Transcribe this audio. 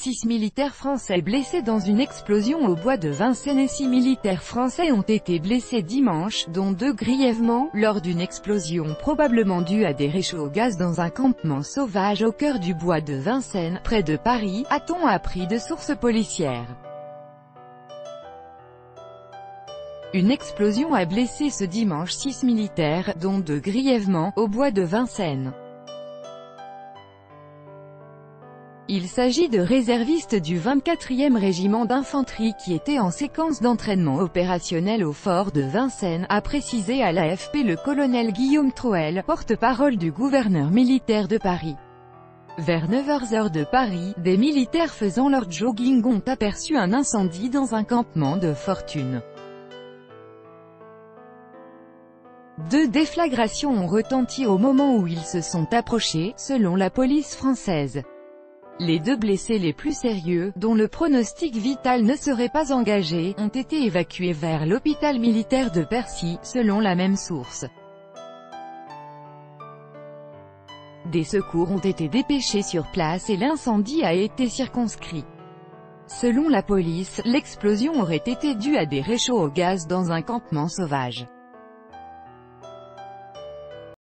6 militaires français blessés dans une explosion au bois de Vincennes et 6 militaires français ont été blessés dimanche, dont 2 grièvement, lors d'une explosion probablement due à des réchauds au gaz dans un campement sauvage au cœur du bois de Vincennes, près de Paris, a-t-on appris de sources policières. Une explosion a blessé ce dimanche 6 militaires, dont 2 grièvement, au bois de Vincennes. Il s'agit de réservistes du 24e régiment d'infanterie qui étaient en séquence d'entraînement opérationnel au fort de Vincennes, a précisé à l'AFP le colonel Guillaume Troël, porte-parole du gouverneur militaire de Paris. Vers 9h de Paris, des militaires faisant leur jogging ont aperçu un incendie dans un campement de fortune. 2 déflagrations ont retenti au moment où ils se sont approchés, selon la police française. Les 2 blessés les plus sérieux, dont le pronostic vital ne serait pas engagé, ont été évacués vers l'hôpital militaire de Percy, selon la même source. Des secours ont été dépêchés sur place et l'incendie a été circonscrit. Selon la police, l'explosion aurait été due à des réchauds au gaz dans un campement sauvage.